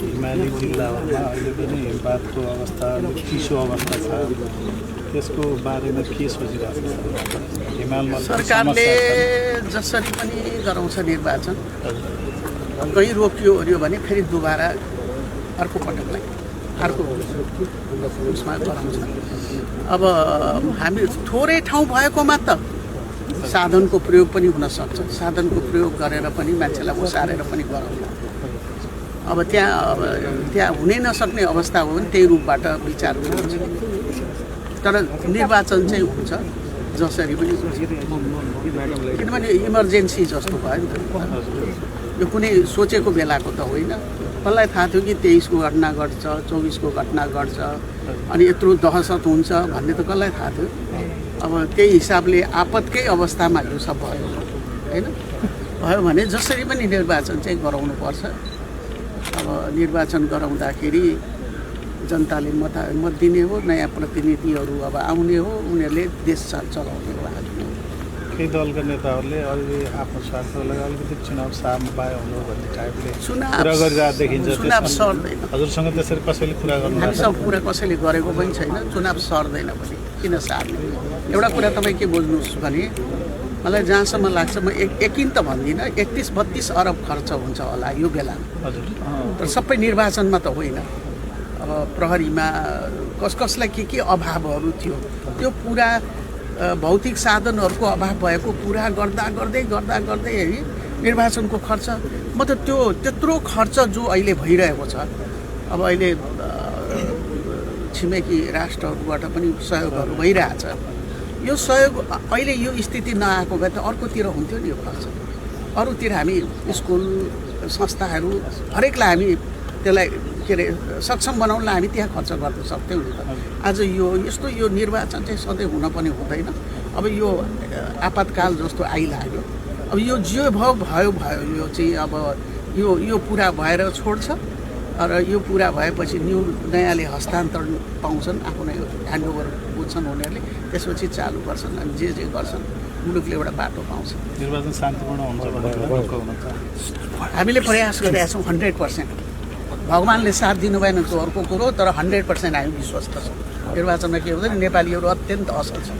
हिमाली जिल्लाहरूमा अहिले पनि हिमपातको अवस्था अलिक चिसो अवस्था छ त्यसको बारेमा के सोचिरहेको छ हिमालमा सरकारले जसरी पनि गराउँछ निर्वाचन कहीँ रोकियो ओर्यो भने फेरि दोबारा अर्को पटकलाई अर्को उसमा गराउँछ। अब हामी थोरै ठाउँ भएकोमा त साधनको प्रयोग पनि हुन सक्छ, साधनको प्रयोग गरेर पनि मान्छेलाई उसारेर पनि गराउँछ। अब त्यहाँ हुनै नसक्ने अवस्था हो भने त्यही रूपबाट विचार हुन्छ, तर निर्वाचन चाहिँ हुन्छ जसरी पनि हुन्छ। किनभने इमर्जेन्सी जस्तो भयो नि त, यो कुनै सोचेको बेलाको त होइन। कसलाई थाहा थियो कि 23 को घटना घट्छ, 24 को घटना घट्छ अनि यत्रो दहशत हुन्छ भन्ने त कसलाई थाहा थियो। अब त्यही हिसाबले आपतकै अवस्थामा यो सब भयो होइन। भयो भने जसरी पनि निर्वाचन चाहिँ गराउनुपर्छ। अब निर्वाचन गराउँदाखेरि जनताले मत दिने हो, नयाँ प्रतिनिधिहरू अब आउने हो, उनीहरूले देश चलाउने हो। केही दलका नेताहरूले अहिले आफ्नो स्वार्थको लागि अलिकति चुनाव सामबाय हुनु भन्ने टाइपले कुरा गरिरहेको देखिन्छ। चुनाव सर्दैन। हजुरसँग त्यसरी कसैले कुरा गर्नु? हामीसँग कुरा कसैले गरेको पनि छैन। चुनाव सर्दैन भने किन सार्ने? एउटा कुरा तपाईँ के बुझ्नुहोस् भने मलाई जहाँसम्म लाग्छ, म यकिन त भन्दिनँ 31-32 अरब खर्च हुन्छ होला यो बेलामा। हजुर, तर सबै निर्वाचनमा त होइन। अब प्रहरीमा कसलाई के अभावहरू थियो त्यो पुरा भौतिक साधनहरूको अभाव भएको पुरा गर्दा गर्दै है निर्वाचनको खर्च। म त त्यत्रो खर्च जो अहिले भइरहेको छ, अब अहिले छिमेकी राष्ट्रहरूबाट पनि सहयोगहरू भइरहेछ। यो सहयोग अहिले यो स्थिति नआएको भए त अर्कोतिर हुन्थ्यो नि यो खर्च। अरूतिर हामी स्कुल संस्थाहरू हरेकलाई हामी त्यसलाई के अरे सक्षम बनाउनलाई हामी त्यहाँ खर्च गर्न सक्थ्यौँ नि त। आज यस्तो यो निर्वाचन चाहिँ सधैँ हुन पनि हुँदैन। अब यो आपतकाल जस्तो आइलाग्यो। अब यो जे भयो यो चाहिँ अब यो पुरा भएर छोड्छ र यो पुरा भएपछि नयाँले हस्तान्तरण पाउँछन्, आफूलाई ह्यान्डओभर बुझ्छन् उनीहरूले, त्यसपछि चालु गर्छन् अनि जे गर्छन् मुलुकले एउटा बाटो पाउँछ। निर्वाचन शान्तिपूर्ण हुन्छ हामीले प्रयास गरेका छौँ 100%। भगवान्ले साथ दिनु भएन त्यो अर्को कुरो, तर 100% हामी विश्वस्त छौँ। निर्वाचनमा के हुँदैन, नेपालीहरू अत्यन्त असल छन्।